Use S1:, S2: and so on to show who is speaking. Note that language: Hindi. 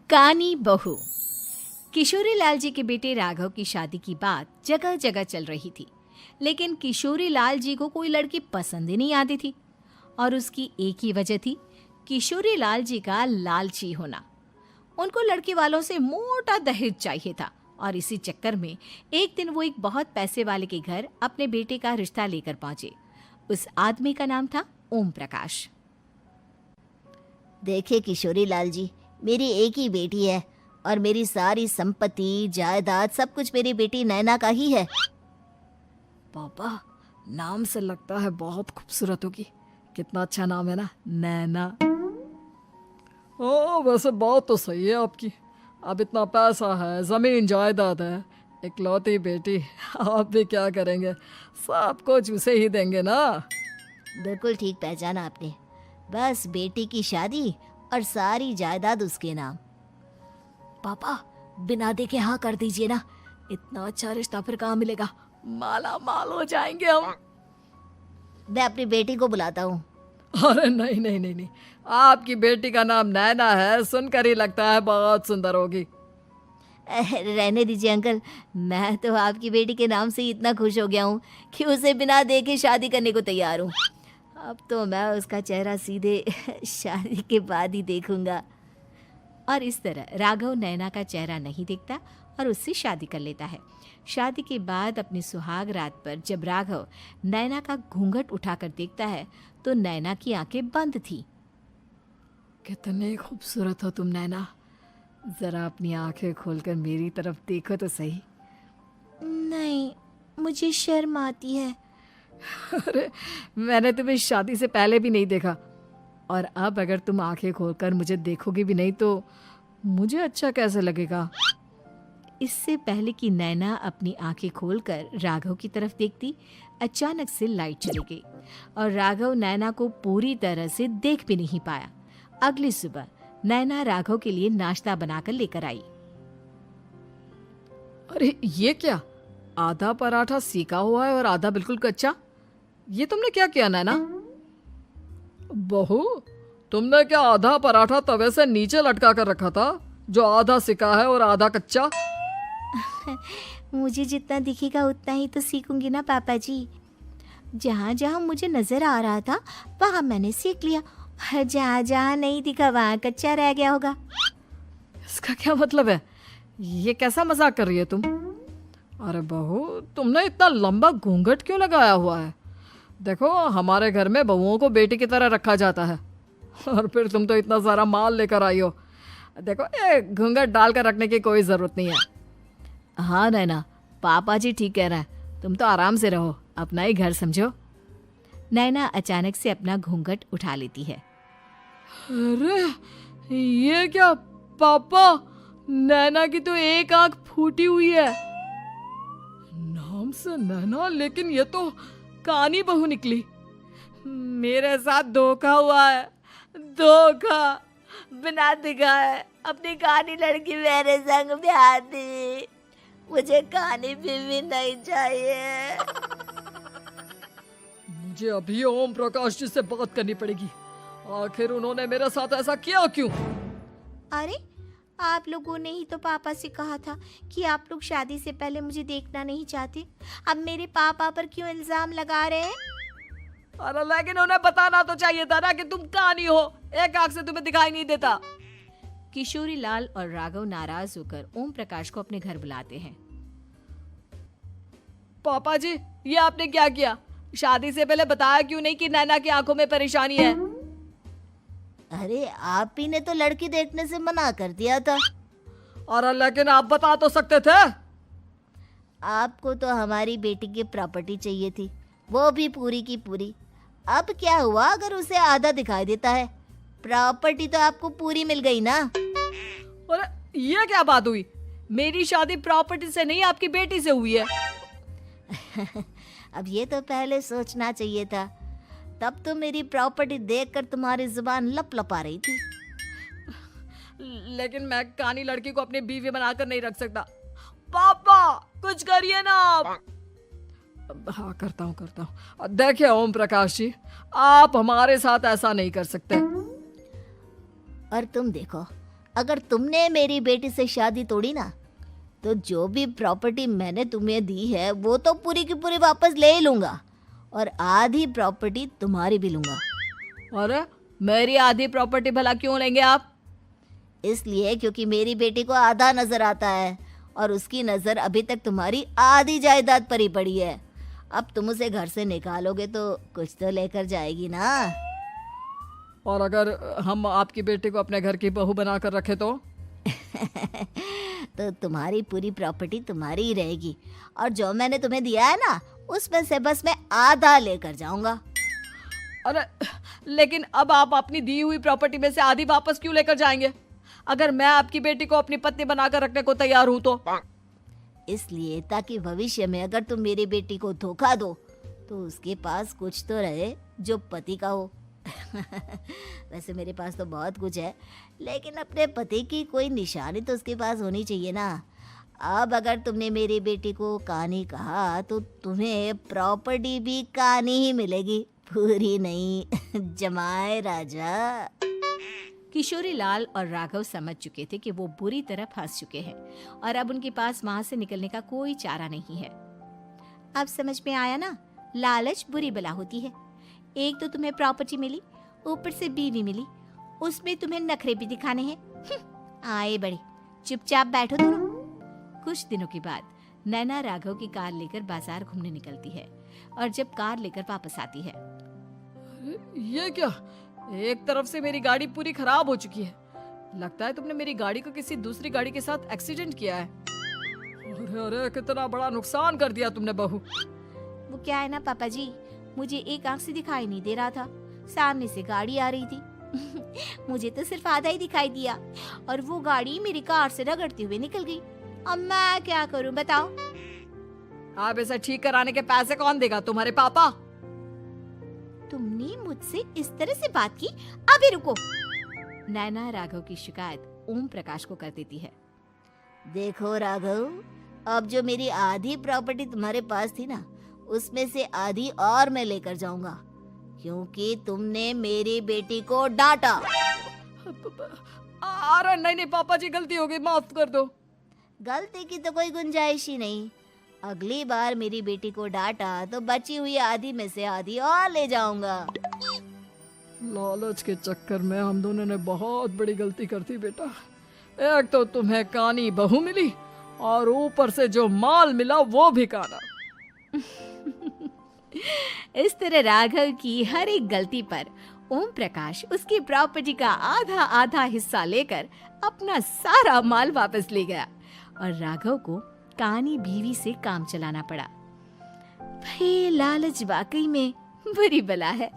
S1: कानी बहू। किशोरी लाल जी के बेटे राघव की शादी की बात जगह जगह चल रही थी, लेकिन किशोरी लाल जी को कोई लड़की पसंद ही नहीं आती थी। और उसकी एक ही वजह थी, किशोरी लाल जी का लालची होना। उनको लड़की वालों से मोटा दहेज चाहिए था और इसी चक्कर में एक दिन वो एक बहुत पैसे वाले के घर अपने बेटे का रिश्ता लेकर पहुंचे। उस आदमी का नाम था ओम प्रकाश।
S2: देखिए किशोरी लाल जी, मेरी एक ही बेटी है और मेरी सारी संपत्ति जायदाद सब कुछ मेरी बेटी नैना का ही है।
S3: पापा, नाम से लगता है बहुत खूबसूरत होगी। कितना अच्छा नाम है ना, नैना। ओ, वैसे बात तो सही है आपकी। अब इतना पैसा है, जमीन जायदाद है, इकलौती बेटी, आप भी क्या करेंगे? सब कुछ उसे ही देंगे ना।
S2: बिल्कुल ठीक पहचाना आपने। बस बेटी की शादी और सारी जायदाद उसके नाम।
S3: पापा, बिना देखे हाँ कर दीजिए ना। इतना अच्छा रिश्ता फिर कहाँ मिलेगा? माला माल हो जाएंगे हम।
S2: मैं अपनी बेटी को बुलाता हूँ।
S3: अरे नहीं नहीं नहीं नहीं, आपकी बेटी का नाम नैना है, सुनकर ही लगता है बहुत सुंदर होगी।
S2: रहने दीजिए अंकल, मैं तो आपकी बेटी के नाम से ही इतना खुश हो गया हूँ कि उसे बिना देखे शादी करने को तैयार हूँ। अब तो मैं उसका चेहरा सीधे शादी के बाद ही देखूंगा।
S1: और इस तरह राघव नैना का चेहरा नहीं देखता और उससे शादी कर लेता है। शादी के बाद अपनी सुहाग रात पर जब राघव नैना का घूंघट उठाकर देखता है तो नैना की आंखें बंद थी।
S3: कितनी खूबसूरत हो तुम नैना, जरा अपनी आंखें खोलकर मेरी तरफ देखो तो सही।
S2: नहीं, मुझे शर्म आती है।
S3: अरे, मैंने तुम्हें शादी से पहले भी नहीं देखा, और अब अगर तुम आंखें खोलकर मुझे देखोगी भी नहीं तो मुझे अच्छा कैसे लगेगा?
S1: इससे पहले कि नैना अपनी आंखें खोलकर राघव की तरफ देखती, अचानक से लाइट चली गई और राघव नैना को पूरी तरह से देख भी नहीं पाया। अगली सुबह नैना राघव के लिए नाश्ता बनाकर लेकर आई।
S3: अरे ये क्या, आधा पराठा सीका हुआ है और आधा बिल्कुल कच्चा। ये तुमने क्या किया नैना? बहू, तुमने क्या आधा पराठा तवे से नीचे लटका कर रखा था, जो आधा सिका है और आधा कच्चा?
S2: मुझे जितना दिखेगा उतना ही तो सीखूंगी ना पापा जी। जहाँ जहाँ मुझे नजर आ रहा था वहाँ मैंने सीख लिया, जहाँ जहाँ नहीं दिखा वहाँ कच्चा रह गया होगा।
S3: इसका क्या मतलब है? ये कैसा मजाक कर रही है तुम? अरे बहू, तुमने इतना लंबा घूंघट क्यों लगाया हुआ है? देखो, हमारे घर में बहुओं को बेटी की तरह रखा जाता है, और फिर तुम तो इतना सारा माल लेकर आई हो। देखो, ये घूंघट डालकर रखने की कोई ज़रूरत नहीं है। हाँ नैना, पापा जी ठीक कह रहे हैं, तुम तो आराम से रहो, अपना ही घर समझो।
S1: नैना अचानक से अपना घूंघट उठा लेती है।
S3: अरे ये क्या पापा, नैना की तो एक आंख फूटी हुई है। नाम से नैना, लेकिन ये तो कानी बहू निकली। मेरे साथ धोखा हुआ है, धोखा।
S2: बिना दिखाए अपनी कानी लड़की मेरे संग ब्याह दी। मुझे कानी बीवी नहीं चाहिए।
S3: मुझे अभी ओम प्रकाश जी से बात करनी पड़ेगी। आखिर उन्होंने मेरे साथ ऐसा किया क्यों?
S2: अरे, आप लोगों ने ही तो पापा से कहा था कि आप लोग शादी से पहले मुझे देखना नहीं चाहते। अब मेरे पापा पर क्यों इल्जाम लगा रहे हैं?
S3: अरे लेकिन उन्हें बताना तो चाहिए था ना कि तुम कानी हो, एक आंख से तुम्हें दिखाई नहीं देता।
S1: किशोरी लाल और राघव नाराज होकर ओम प्रकाश को अपने घर बुलाते हैं।
S3: पापा जी, ये आपने क्या किया? शादी से पहले बताया क्यों नहीं कि नैना की आंखों में परेशानी है?
S2: अरे, आप ही ने तो लड़की देखने से मना कर दिया था।
S3: अरे लेकिन आप बता तो सकते थे।
S2: आपको तो हमारी बेटी की प्रॉपर्टी चाहिए थी, वो भी पूरी की पूरी। अब क्या हुआ अगर उसे आधा दिखाई देता है? प्रॉपर्टी तो आपको पूरी मिल गई ना।
S3: अरे ये क्या बात हुई? मेरी शादी प्रॉपर्टी से नहीं, आपकी बेटी से हुई है।
S2: अब ये तो पहले सोचना चाहिए था, तब तो मेरी प्रॉपर्टी देखकर तुम्हारी जुबान लप लपा रही थी।
S3: लेकिन मैं कानी लड़की को अपनी बीवी बनाकर नहीं रख सकता। पापा, कुछ करिए ना आप। हाँ, करता हूँ। देखिए ओम प्रकाश जी, आप हमारे साथ ऐसा नहीं कर सकते।
S2: और तुम देखो, अगर तुमने मेरी बेटी से शादी तोड़ी ना, तो जो भी प्रॉपर्टी मैंने तुम्हें दी है वो तो पूरी की पूरी वापस ले ही लूँगा, और आधी प्रॉपर्टी तुम्हारी भी लूँगा।
S3: अरे मेरी आधी प्रॉपर्टी भला क्यों लेंगे आप?
S2: इसलिए क्योंकि मेरी बेटी को आधा नजर आता है और उसकी नज़र अभी तक तुम्हारी आधी जायदाद पर ही पड़ी है। अब तुम उसे घर से निकालोगे तो कुछ तो लेकर जाएगी ना।
S3: और अगर हम आपकी बेटी को अपने घर की बहू बना कर रखे तो?
S2: तो तुम्हारी पूरी प्रॉपर्टी तुम्हारी ही रहेगी, और जो मैंने तुम्हें दिया है ना, उसमें से बस मैं आधा लेकर जाऊंगा।
S3: अरे लेकिन अब आप अपनी दी हुई प्रॉपर्टी में से आधी वापस क्यों लेकर जाएंगे? अगर मैं आपकी बेटी को अपनी पत्नी बनाकर रखने को तैयार हूं तो?
S2: इसलिए ताकि भविष्य में अगर तुम मेरी बेटी को धोखा दो तो उसके पास कुछ तो रहे जो पति का हो। वैसे मेरे पास तो बहुत कुछ है, लेकिन अपने पति की कोई निशानी तो उसके पास होनी चाहिए ना। अब अगर तुमने मेरी बेटी को कानी कहा तो तुम्हें प्रॉपर्टी भी कानी ही मिलेगी, पूरी नहीं। जमाए राजा।
S1: किशोरी लाल और राघव समझ चुके थे कि वो बुरी तरह फंस चुके हैं और अब उनके पास वहां से निकलने का कोई चारा नहीं है। अब समझ में आया ना, लालच बुरी बला होती है। एक तो तुम्हें प्रॉपर्टी मिली, ऊपर से बीवी मिली, उसमें तुम्हें नखरे भी दिखाने हैं। आए बड़े, चुपचाप बैठो दोनों। कुछ दिनों के बाद नैना राघव की कार लेकर बाजार घूमने निकलती है और जब कार लेकर वापस आती है,
S3: ये क्या? एक तरफ से मेरी गाड़ी पूरी खराब हो चुकी है। लगता है तुमने मेरी गाड़ी को किसी दूसरी गाड़ी के साथ एक्सीडेंट किया है। अरे अरे कितना बड़ा नुकसान कर दिया तुमने बहू।
S1: वो क्या है ना पापा जी, मुझे एक आंख से दिखाई नहीं दे रहा था, सामने से गाड़ी आ रही थी। मुझे तो सिर्फ आधा ही दिखाई दिया और वो गाड़ी मेरी कार से रगड़ते हुए निकल गई। अब मैं क्या करूं बताओ?
S3: आप इसे ठीक कराने के पैसे कौन देगा? तुम्हारे पापा?
S1: तुमने मुझसे इस तरह से बात की? अभी रुको। नैना राघव की शिकायत ओम प्रकाश को कर देती है।
S2: देखो राघव, अब जो मेरी आधी प्रॉपर्टी तुम्हारे पास थी ना, उसमें से आधी और मैं लेकर जाऊंगा, क्योंकि तुमने मेरी बेटी को डांटा।
S3: अरे नहीं नहीं पापा जी, गलती हो गई, माफ कर दो।
S2: गलती की तो कोई गुंजाइश ही नहीं। अगली बार मेरी बेटी को डांटा तो बची हुई आधी में से आधी और ले जाऊंगा।
S3: लालच के चक्कर में हम दोनों ने बहुत बड़ी गलती कर दी बेटा। एक तो तुम्हें कानी बहू मिली और ऊपर से जो माल मिला वो भी काना।
S1: इस तरह राघव की हर एक गलती पर ओम प्रकाश उसकी प्रॉपर्टी का आधा आधा हिस्सा लेकर अपना सारा माल वापस ले गया और राघव को कानी बीवी से काम चलाना पड़ा। भाई लालच वाकई में बुरी बला है।